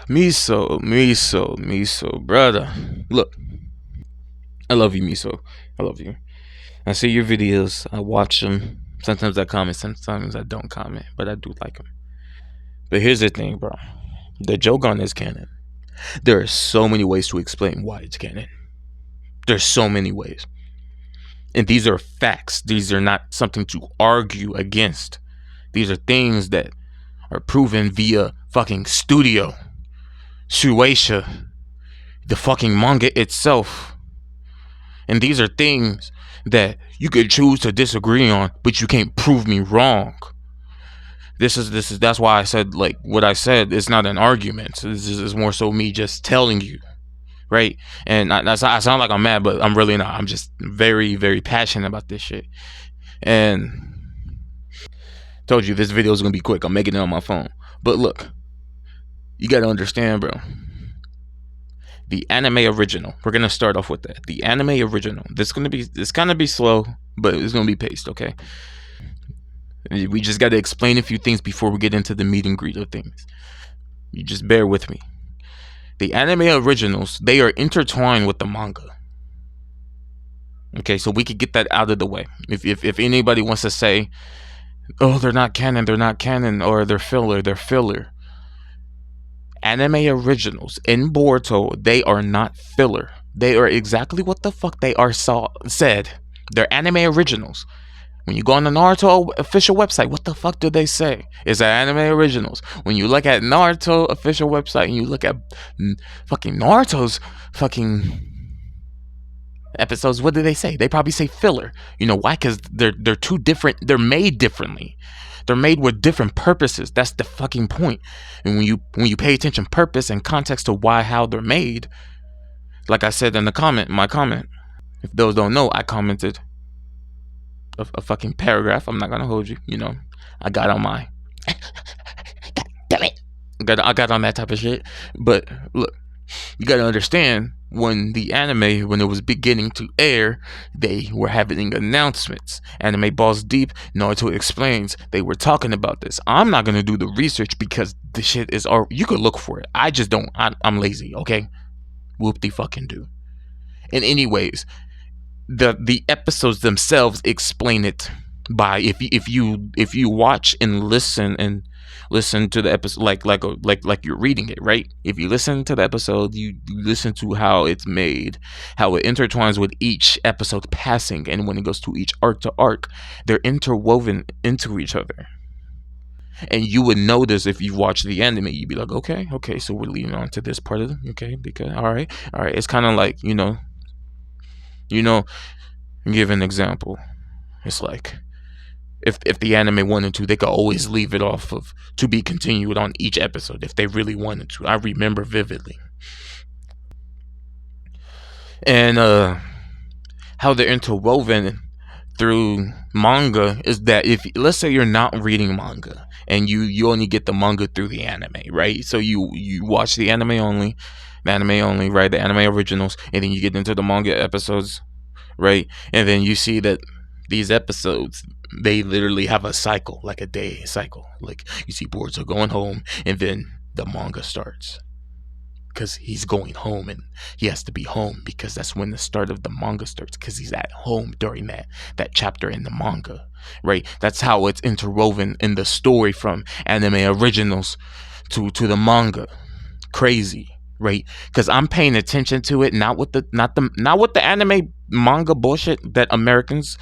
Miso, brother. Look, I love you, Miso. I love you. I see your videos. I watch them. Sometimes I comment, sometimes I don't comment, but I do like them. But here's the thing, bro. The Jougan is canon. There are so many ways to explain why it's canon. There's so many ways. And these are facts. These are not something to argue against. These are things that are proven via fucking studio, Shueisha, the fucking manga itself. And these are things that you could choose to disagree on, but you can't prove me wrong. This is that's why I said, like, what I said is not an argument. This is more so me just telling you, right? And I sound like I'm mad, but I'm really not. I'm just very, very passionate about this shit. And told you this video is gonna be quick. I'm making it on my phone. But look, you gotta understand, bro. The anime original. We're gonna start off with that. The anime original. It's gonna be slow, but it's gonna be paced, okay? We just gotta explain a few things before we get into the meet and greet of things. You just bear with me. The anime originals, they are intertwined with the manga. Okay, so we could get that out of the way. If anybody wants to say, oh, they're not canon, or they're filler. Anime originals in Boruto, they are not filler. They are exactly what the fuck they are said. They're anime originals. When you go on the Naruto official website, what the fuck do they say? It's anime originals. When you look at Naruto official website and you look at fucking Naruto's fucking episodes, what do they say? They probably say filler. You know why? Because they're too different. They're made differently. They're made with different purposes. That's the fucking point. And when you pay attention, purpose and context to how they're made, like I said in my comment. If those don't know, I commented a fucking paragraph. I'm not gonna hold you. You know, I got on my damn it. I got on that type of shit. But look, you gotta understand, when the anime, when it was beginning to air, they were having announcements. Anime Balls Deep, Naruto Explains, they were talking about this. I'm not gonna do the research because the shit is already, you could look for it. I just don't. I'm lazy, okay? Whoop-de-fucking-do. And anyways, the episodes themselves explain it by, if you watch and listen to the episode like you're reading it, right? If you listen to the episode, you listen to how it's made, how it intertwines with each episode passing, and when it goes to each arc to arc, they're interwoven into each other. And you would notice, if you watch the anime, you'd be like, okay, so we're leading on to this part of it, okay, because all right, it's kind of like, you know, give an example. It's like, if the anime wanted to, they could always leave it off of to be continued on each episode if they really wanted to. I remember vividly. And how they're interwoven through manga is that, if let's say you're not reading manga and you only get the manga through the anime, right? So you watch the anime only, right? The anime originals, and then you get into the manga episodes, right? And then you see that these episodes, they literally have a cycle, like a day cycle. Like, you see Boruto going home, and then the manga starts, because he's going home, and he has to be home because that's when the start of the manga starts, because he's at home during that chapter in the manga, right? That's how it's interwoven in the story from anime originals to the manga. Crazy, right? Because I'm paying attention to it, not with the anime manga bullshit that Americans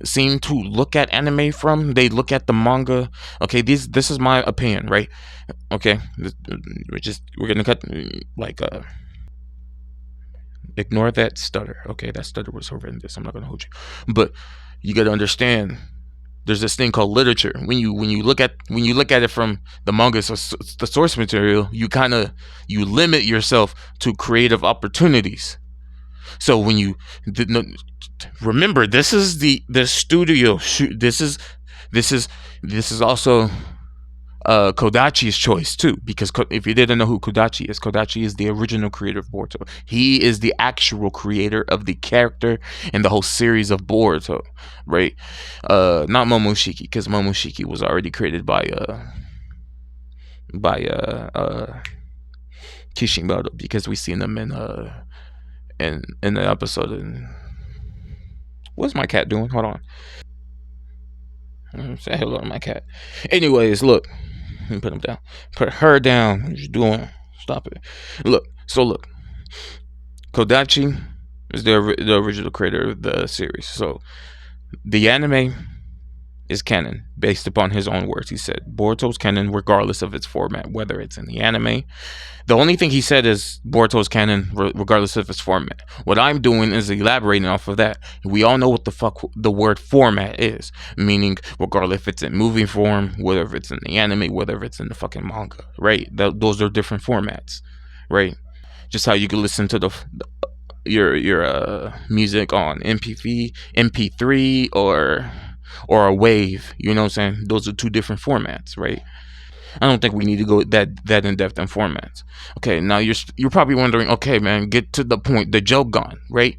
seem to look at anime from. They look at the manga. Okay, this is my opinion, right? Okay, we're gonna cut, like, ignore that stutter. Okay, that stutter was horrendous. I'm not gonna hold you, but you gotta understand, there's this thing called literature. When you look at it from the manga, so the source material, you limit yourself to creative opportunities. So when you remember, this is the studio shoot. This is also Kodachi's choice too, because if you didn't know who Kodachi is the original creator of Boruto. He is the actual creator of the character and the whole series of Boruto, right? Not Momoshiki, because Momoshiki was already created by Kishimoto, because we seen him in the episode. And what's my cat doing? Hold on. Say hello to my cat. Anyways, look. Let me put him down. Put her down. What you doing? Stop it. Look. So look. Kodachi is the original creator of the series. So the anime is canon based upon his own words. He said Boruto's canon regardless of its format, whether it's in the anime. The only thing he said is Boruto's canon regardless of its format. What I'm doing is elaborating off of that. We all know what the fuck the word format is, meaning regardless if it's in movie form, whether it's in the anime, whether it's in the fucking manga, right? Those are different formats, right? Just how you can listen to your music on MP3 or a wave, you know what I'm saying? Those are two different formats, right? I don't think we need to go that in depth in formats. Okay, now you're probably wondering, okay, man, get to the point, the jougon, right?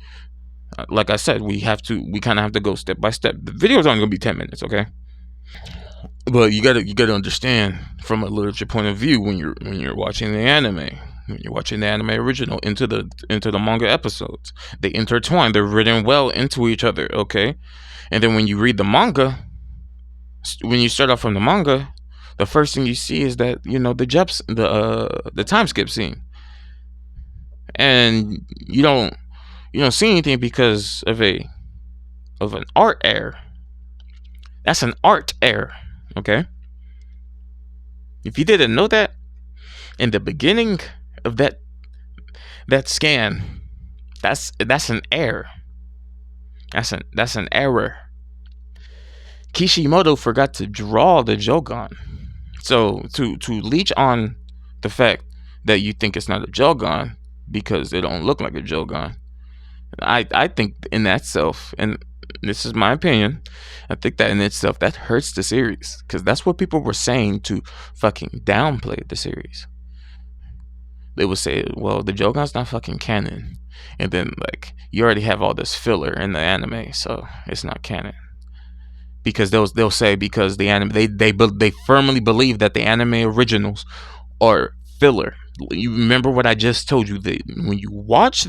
Like I said, we kind of have to go step by step. The video is only gonna be 10 minutes, okay? But you gotta understand from a literature point of view when you're watching the anime. When you're watching the anime original into the manga episodes, they intertwine. They're written well into each other, okay? And then when you read the manga, when you start off from the manga, the first thing you see is that the time skip scene, and you don't see anything because of an art error. That's an art error, okay? If you didn't know that, in the beginning of that scan, that's an error. That's an error. Kishimoto forgot to draw the jougon. So to leech on the fact that you think it's not a jougon because it don't look like a jougon, I think in that self, and this is my opinion, I think that in itself that hurts the series, because that's what people were saying to fucking downplay the series. They would say, well, the jougon's not fucking canon, and then like you already have all this filler in the anime, so it's not canon. Because they'll say because the anime they firmly believe that the anime originals are filler. You remember what I just told you, that when you watch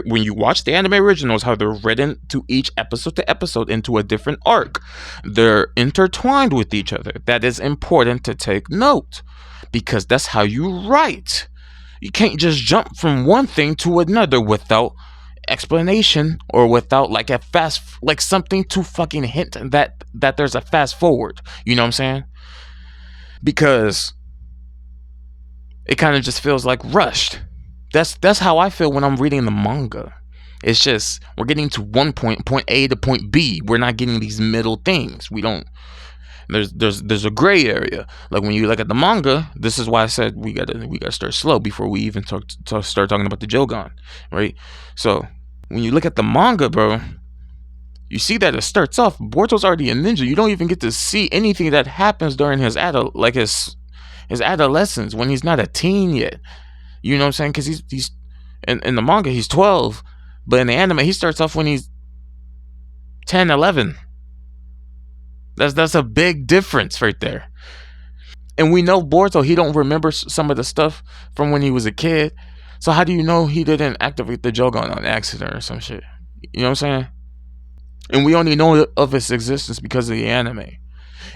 when you watch the anime originals, how they're written to each episode to episode into a different arc, they're intertwined with each other. That is important to take note, because that's how you write. You can't just jump from one thing to another without explanation, or without like something to fucking hint that there's a fast forward. You know what I'm saying? Because it kind of just feels like rushed. That's how I feel when I'm reading the manga. It's just we're getting to one point A to point B. We're not getting these middle things. We don't. There's a gray area. Like when you look at the manga, this is why I said we gotta start slow before we even start talking about the jougon, right? So when you look at the manga, bro, you see that it starts off, Boruto's already a ninja. You don't even get to see anything that happens during his adolescence, when he's not a teen yet. You know what I'm saying? Because he's in the manga he's 12, but in the anime he starts off when he's 10, 11. That's a big difference right there. And we know Boruto, he don't remember some of the stuff from when he was a kid. So how do you know he didn't activate the jougon on accident or some shit? You know what I'm saying? And we only know of its existence because of the anime.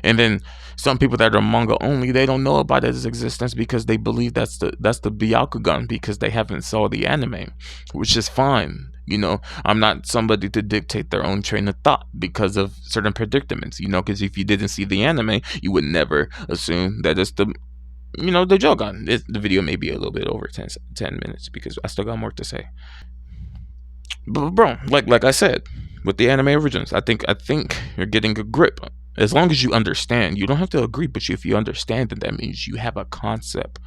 And then some people that are manga only, they don't know about its existence because they believe that's the Byakugan, because they haven't saw the anime, which is fine. You know, I'm not somebody to dictate their own train of thought because of certain predicaments, you know, because if you didn't see the anime, you would never assume that it's the jougon. The video may be a little bit over 10 minutes because I still got more to say. But bro, like I said, with the anime originals, I think you're getting a grip. As long as you understand, you don't have to agree, but if you understand, then that means you have a concept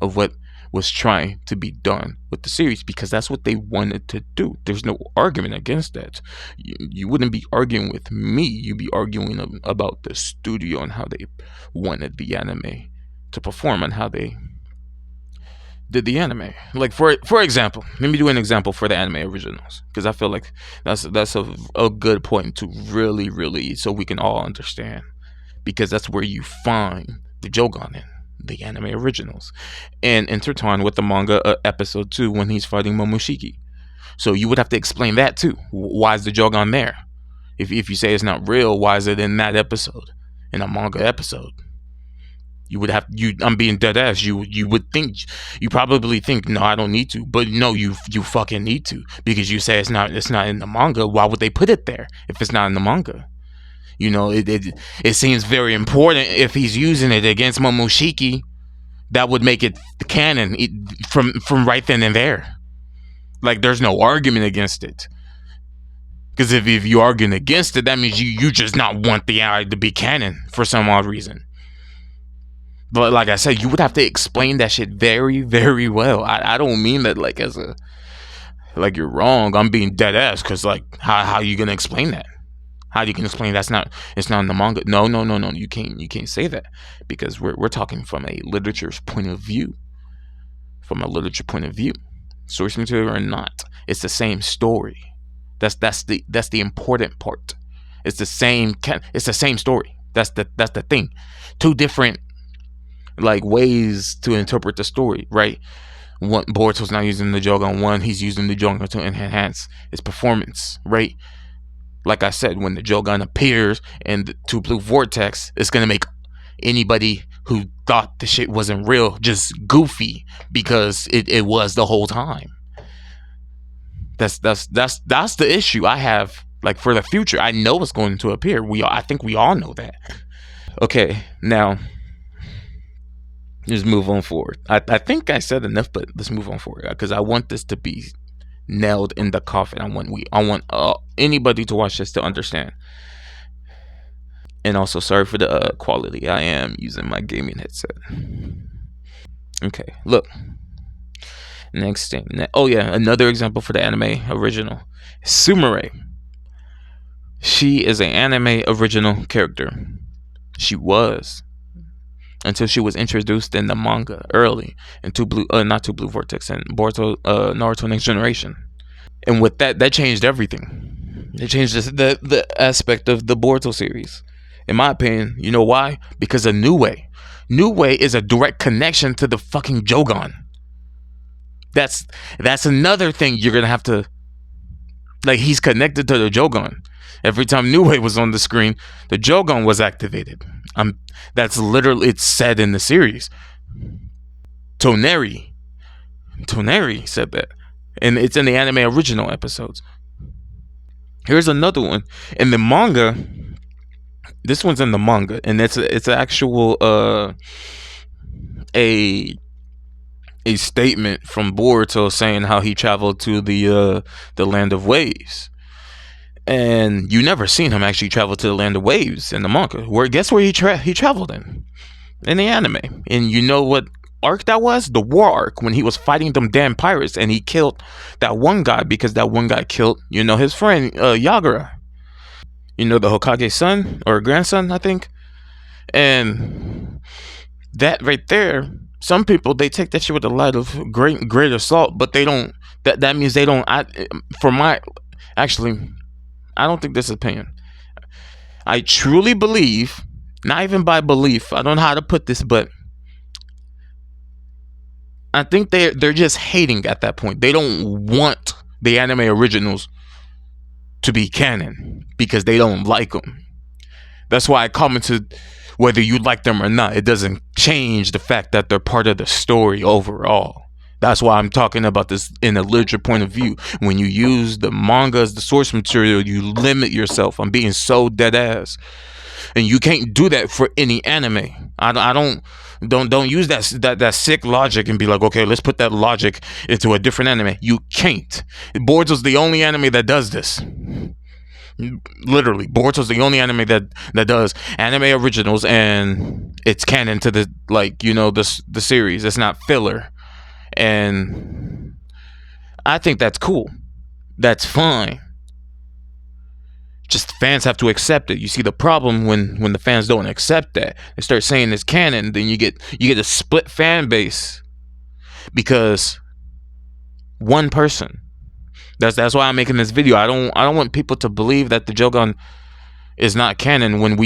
of what was trying to be done with the series, because that's what they wanted to do. There's no argument against that. You wouldn't be arguing with me. You'd be arguing about the studio and how they wanted the anime to perform and how they did the anime. Like for example, let me do an example for the anime originals, because I feel like that's a good point to really, so we can all understand, because that's where you find the jougon in. the anime originals, and intertwined with the manga episode 2 when he's fighting Momoshiki. So you would have to explain that too. Why is the Jougan there? If you say it's not real, why is it in that episode, in a manga episode? You would have you. I'm being dead ass. You would think, you probably think, no, I don't need to, but no, you fucking need to, because you say it's not in the manga. Why would they put it there if it's not in the manga? You know, it seems very important. If he's using it against Momoshiki, that would make it canon from right then and there. Like, there's no argument against it. Because if you're arguing against it, that means you just not want the eye to be canon for some odd reason. But like I said, you would have to explain that shit very, very well. I don't mean that like as a, like you're wrong. I'm being dead ass, because like how you gonna explain that? How you can explain it's not in the manga? No. You can't say that, because we're talking from a literature's point of view. From a literature point of view, source material or not, it's the same story. That's the important part. It's the same story. That's the thing. Two different like ways to interpret the story, right? One, Boruto's not using the Jougan. One, he's using the Jougan to enhance his performance, right? Like I said, when the Jougan appears in the two blue vortex, it's gonna make anybody who thought the shit wasn't real just goofy, because it was the whole time. That's the issue I have. Like, for the future, I know it's going to appear. I think we all know that. Okay, now just move on forward. I think I said enough, but let's move on forward, because I want this to be nailed in the coffin. I want anybody to watch this to understand. And also, sorry for the quality. I am using my gaming headset. Okay, look. Next thing. Oh yeah, another example for the anime original. Sumire. She is an anime original character. She was, until she was introduced in the manga early in not Two Blue Vortex, and Boruto Naruto Next Generation. And with that changed everything. It changed the aspect of the Boruto series. In my opinion, you know why? Because of New Way. New Way is a direct connection to the fucking Jougan. That's another thing you're gonna have to, like, he's connected to the Jougan. Every time New Way was on the screen, the Jougan was activated. That's literally, it's said in the series. Toneri said that, and it's in the anime original episodes. Here's another one in the manga. This one's in the manga, and it's actual a statement from Boruto saying how he traveled to the land of waves. And you never seen him actually travel to the land of waves in the manga. Guess where he traveled in the anime? And you know what arc that was? The war arc, when he was fighting them damn pirates, and he killed that one guy, because that one guy killed, his friend Yagura. The Hokage's son or grandson, I think. And that right there, some people, they take that shit with a lot of great assault, but they don't. That means they don't. I don't think this is opinion. I truly believe, not even by belief, I don't know how to put this, but I think they're just hating at that point. They don't want the anime originals to be canon because they don't like them. That's why I commented, whether you like them or not, it doesn't change the fact that they're part of the story overall. That's why I'm talking about this in a literature point of view. When you use the manga as the source material, you limit yourself. I'm being so dead ass, and you can't do that for any anime. I don't use that sick logic and be like, okay, let's put that logic into a different anime. You can't. Boruto's the only anime that does this. Literally, Boruto's the only anime that does anime originals, and it's canon to the series. It's not filler. And I think that's cool. That's fine. Just fans have to accept it. You see the problem when the fans don't accept that. They start saying it's canon, then you get a split fan base because one person. That's why I'm making this video. I don't want people to believe that the Jougan is not canon when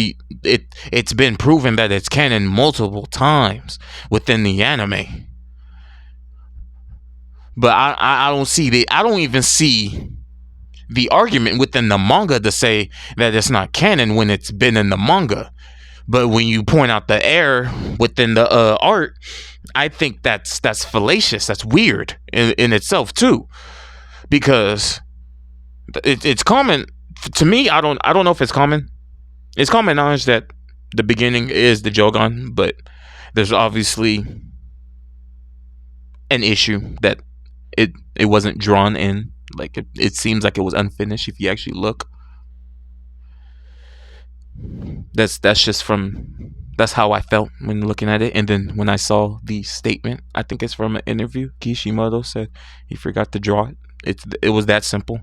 it's been proven that it's canon multiple times within the anime. But I don't see I don't even see the argument within the manga to say that it's not canon when it's been in the manga. But when you point out the error within the art, I think that's fallacious. That's weird in itself too, because it's common to me. I don't know if it's common. It's common knowledge that the beginning is the jougon, but there's obviously an issue that it wasn't drawn in. Like it seems like it was unfinished if you actually look. That's how I felt when looking at it. And then when I saw the statement, I think it's from an interview, Kishimoto said he forgot to draw it. It was that simple.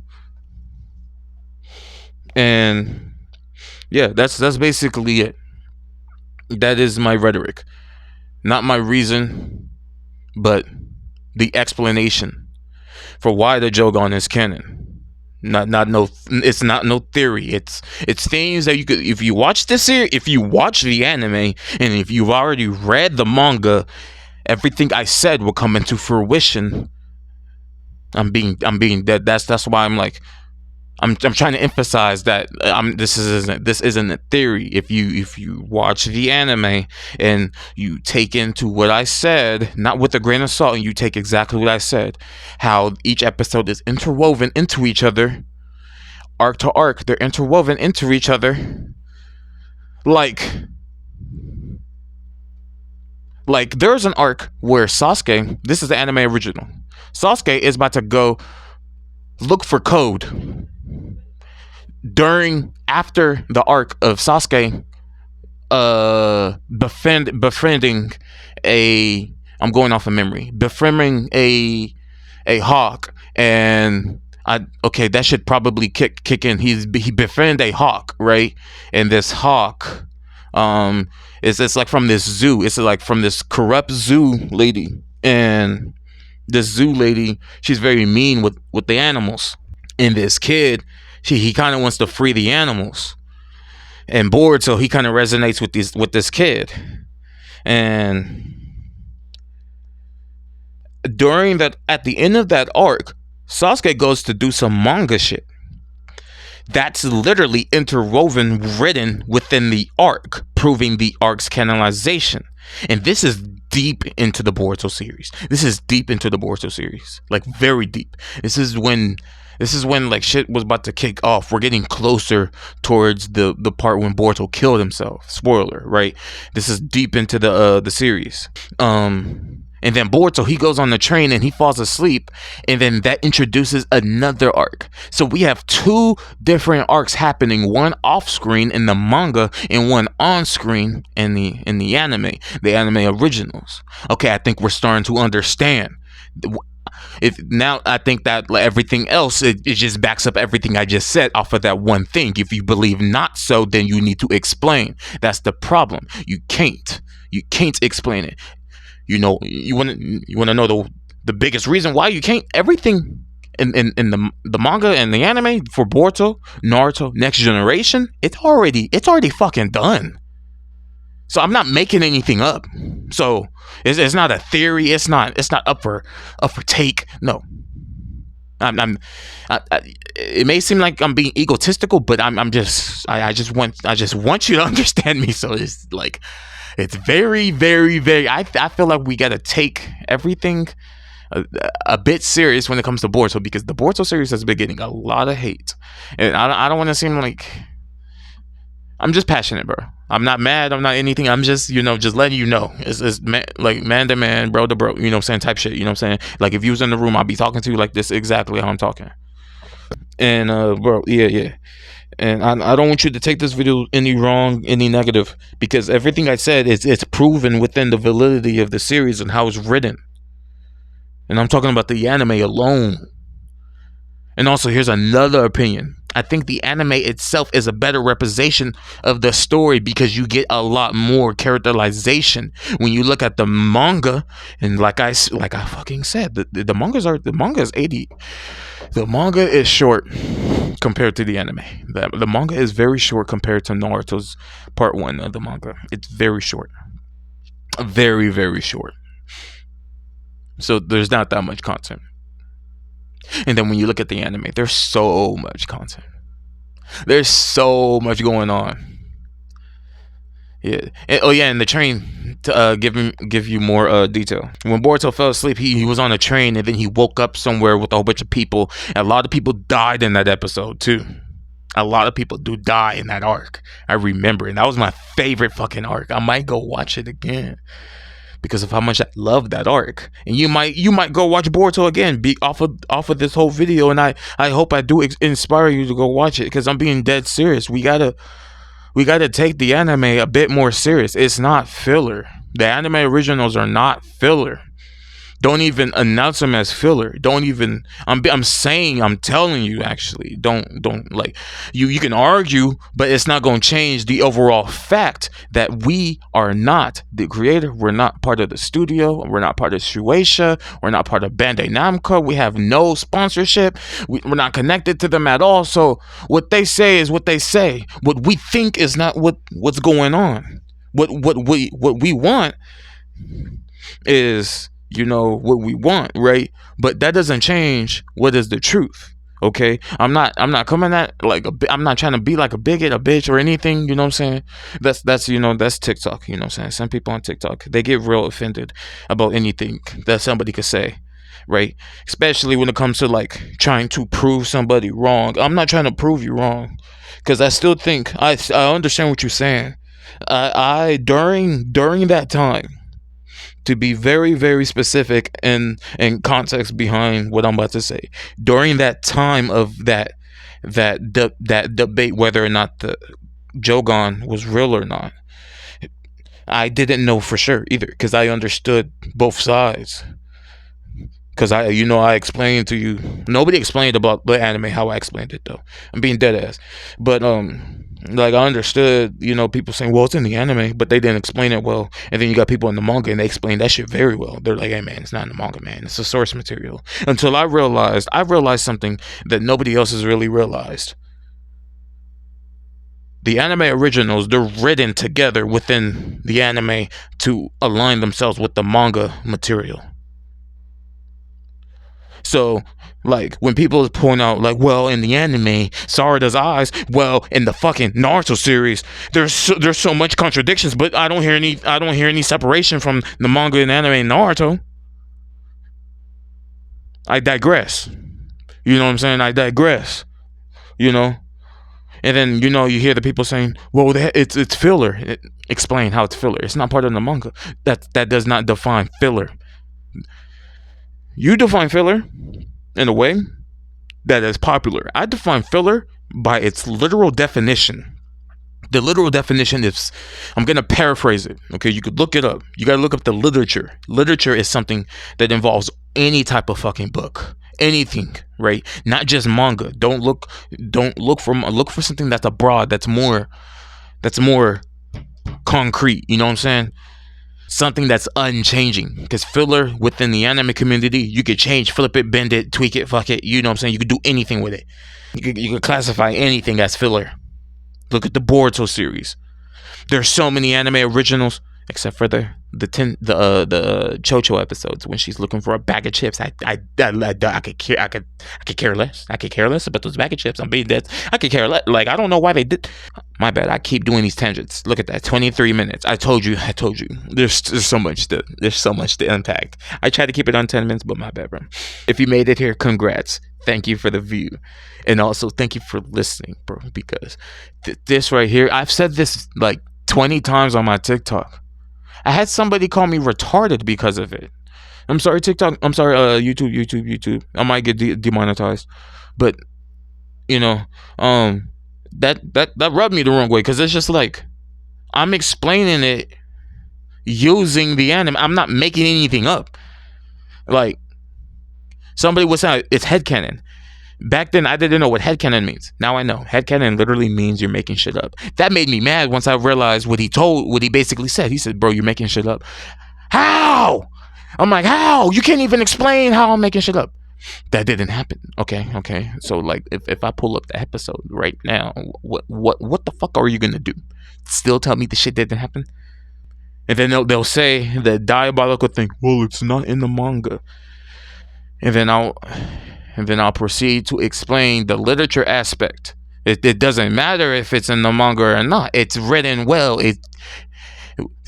And yeah, that's basically it. That is my rhetoric, not my reason, but the explanation for why the jougon is canon. It's not no theory. It's things that you could, if you watch this series, if you watch the anime, and if you've already read the manga, everything I said will come into fruition. I'm being dead. That's why I'm like, I'm trying to emphasize that this isn't a theory. If you watch the anime and you take into what I said, not with a grain of salt, and you take exactly what I said, how each episode is interwoven into each other, arc to arc, they're interwoven into each other. Like there's an arc where Sasuke, this is the anime original, Sasuke is about to go look for code after the arc of Sasuke befriending I'm going off of memory, befriending a hawk, and that should probably kick in. He befriended a hawk, right? And this hawk it's like from this zoo. It's like from this corrupt zoo lady, and this zoo lady, she's very mean with the animals. And this kid, he kind of wants to free the animals, and Boruto, he kind of resonates with this kid. And at the end of that arc, Sasuke goes to do some manga shit that's literally interwoven, written within the arc, proving the arc's canonization. And this is deep into the Boruto series. Like very deep. This is when like shit was about to kick off. We're getting closer towards the part when Boruto killed himself. Spoiler, right? This is deep into the series. And then Boruto, he goes on the train and he falls asleep, and then that introduces another arc. So we have two different arcs happening, one off screen in the manga and one on screen in the anime originals. Okay, I think we're starting to understand. Now I think that everything else, it just backs up everything I just said off of that one thing. If you believe not so, then you need to explain. That's the problem. You can't explain it. You know, you want to know the biggest reason why you can't. Everything in the manga and the anime for Boruto, Naruto, Next Generation, it's already fucking done. So I'm not making anything up. So it's not a theory. It's not up for take. No. It may seem like I'm being egotistical, but I just want you to understand me. So it's like, it's very, very, very. I feel like we gotta take everything a bit serious when it comes to Boruto, because the Boruto series has been getting a lot of hate, and I don't want to seem like I'm just passionate, bro. I'm not mad. I'm not anything. I'm just just letting you know. It's like man to man, bro to bro. You know what I'm saying? Type shit. You know what I'm saying? Like if you was in the room, I'd be talking to you like this, exactly how I'm talking. And bro, yeah. And I don't want you to take this video any wrong, any negative, because everything I said it's proven within the validity of the series and how it's written. And I'm talking about the anime alone. And also, here's another opinion. I think the anime itself is a better representation of the story, because you get a lot more characterization when you look at the manga. And like I fucking said, the manga is 80. The manga is short compared to the anime. The manga is very short compared to Naruto's part 1 of the manga. It's very short. Very, very short. So there's not that much content. And then when you look at the anime, there's so much content. There's so much going on. Yeah. And the train, to give you more detail. When Boruto fell asleep, he was on a train, and then he woke up somewhere with a whole bunch of people. And a lot of people died in that episode too. A lot of people do die in that arc. I remember, and that was my favorite fucking arc. I might go watch it again because of how much I love that arc. And you might go watch Boruto again, be off of this whole video. And I hope I do inspire you to go watch it, because I'm being dead serious. We gotta take the anime a bit more serious. It's not filler. The anime originals are not filler. Don't even announce them as filler. Don't even. I'm telling you, actually. Don't like. You can argue, but it's not going to change the overall fact that we are not the creator. We're not part of the studio. We're not part of Shueisha. We're not part of Bandai Namco. We have no sponsorship. We're not connected to them at all. So what they say is what they say. What we think is not what's going on. What we want is, what we want, right? But that doesn't change what is the truth. Okay, I'm not coming at like I'm not trying to be like a bigot, a bitch, or anything. You know what I'm saying? That's TikTok. You know what I'm saying? Some people on TikTok, they get real offended about anything that somebody could say, right? Especially when it comes to like trying to prove somebody wrong. I'm not trying to prove you wrong, because I still think I understand what you're saying. I during that time, to be very, very specific and context behind what I'm about to say, during that time of that debate whether or not the Jougan was real or not, I didn't know for sure either, because I understood both sides. Because I explained to you. Nobody explained about the anime how I explained it, though. I'm being dead ass. But like, I understood, people saying, well, it's in the anime, but they didn't explain it well. And then you got people in the manga, and they explain that shit very well. They're like, hey man, it's not in the manga, man. It's the source material. Until I realized something that nobody else has really realized. The anime originals, they're written together within the anime to align themselves with the manga material. So, like, when people point out, like, well, in the anime, Sarada's eyes, well, in the fucking Naruto series, there's so much contradictions, but I don't hear any separation from the manga and anime and Naruto. I digress. You know what I'm saying? I digress. And then you hear the people saying, well, it's filler. Explain how it's filler. It's not part of the manga. That does not define filler. You define filler in a way that is popular. I define filler by its literal definition. The literal definition is, I'm going to paraphrase it. Okay, you could look it up. You got to look up the literature. Literature is something that involves any type of fucking book. Anything, right? Not just manga. Look for something that's abroad, that's more concrete. You know what I'm saying? Something that's unchanging, because filler within the anime community, you could change, flip it, bend it, tweak it, fuck it. You know what I'm saying? You could do anything with it. You could classify anything as filler. Look at the Boruto series. There's so many anime originals, except for the Chocho episodes when she's looking for a bag of chips. I could care less. I could care less about those bag of chips. I'm being dead. I could care less. Like, I don't know why they did. My bad. I keep doing these tangents. Look at that. 23 minutes. I told you. There's so much to unpack. I try to keep it on 10 minutes, but my bad, bro. If you made it here, congrats. Thank you for the view. And also thank you for listening, bro, because this right here, I've said this like 20 times on my TikTok. I had somebody call me retarded because of it. I'm sorry, TikTok. I'm sorry, YouTube. I might get demonetized, but that rubbed me the wrong way, because it's just like, I'm explaining it using the anime. I'm not making anything up. Like, somebody was saying it's headcanon. Back then, I didn't know what headcanon means. Now I know. Headcanon literally means you're making shit up. That made me mad once I realized what he basically said. He said, bro, you're making shit up. How? I'm like, how? You can't even explain how I'm making shit up. That didn't happen. Okay. So like, if I pull up the episode right now, what the fuck are you gonna do? Still tell me the shit didn't happen? And then they'll say the diabolical thing. Well, it's not in the manga. And then I'll proceed to explain the literature aspect. It doesn't matter if it's in the manga or not. It's written well.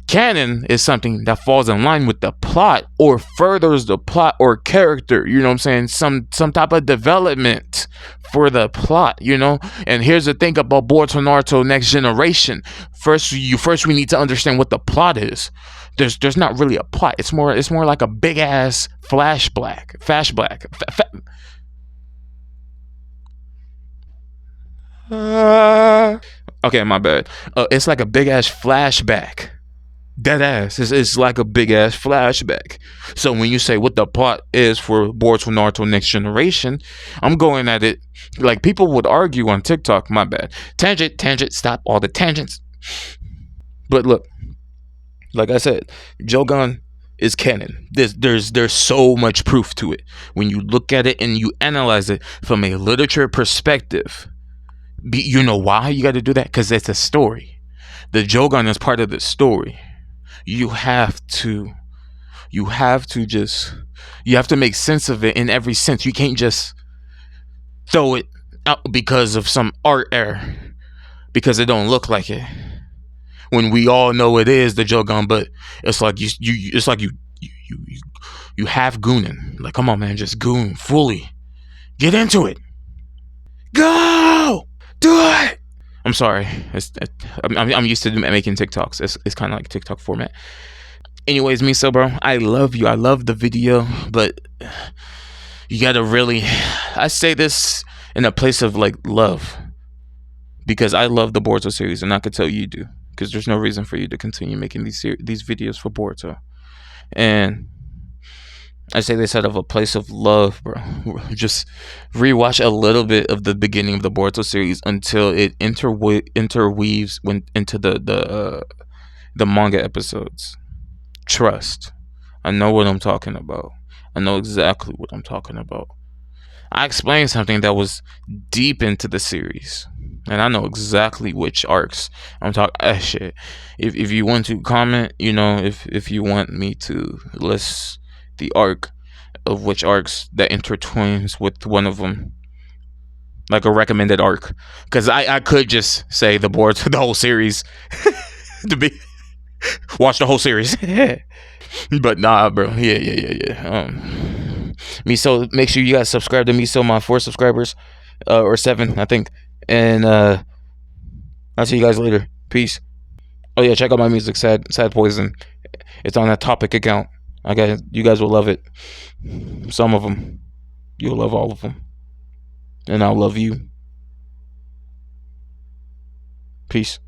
Canon is something that falls in line with the plot or furthers the plot or character. You know what I'm saying? Some type of development for the plot. And here's the thing about Boruto Naruto Next Generation. First we need to understand what the plot is. There's not really a plot. It's more like a big ass flashback. Okay, my bad. It's like a big ass flashback. Dead ass. It's like a big ass flashback. So when you say what the plot is for Boruto Naruto Next Generation, I'm going at it like people would argue on TikTok. My bad. Tangent. Stop all the tangents. But look, like I said, Jougan is canon. There's so much proof to it when you look at it and you analyze it from a literature perspective. You know why you got to do that? Because it's a story. The Jougan is part of the story. You have to make sense of it in every sense. You can't just throw it out because of some art error, because it don't look like it, when we all know it is the Jougan. But it's like you have gooning. Like, come on, man, just goon fully. Get into it. Go do it. I'm sorry. I'm used to making TikToks. It's kind of like TikTok format. Anyways, MISO, bro, I love you. I love the video, but you gotta really. I say this in a place of like love, because I love the Boruto series, and I could tell you do, because there's no reason for you to continue making these videos for Boruto. And I say this out of a place of love, bro. Just rewatch a little bit of the beginning of the Boruto series until it interweaves into the manga episodes. Trust. I know what I'm talking about. I know exactly what I'm talking about. I explained something that was deep into the series, and I know exactly which arcs I'm talking. Shit. If you want to comment, if you want me to list the arc of which arcs that intertwines with one of them, like a recommended arc, because I could just say the whole series to be watch the whole series. But nah, bro. Yeah. MISO, make sure you guys subscribe to MISO, my 4 subscribers, or 7, I think. And I'll see you guys later. Peace. Oh yeah, check out my music, Sad Poison. It's on that Topic account. You guys will love it. Some of them. You'll love all of them. And I'll love you. Peace.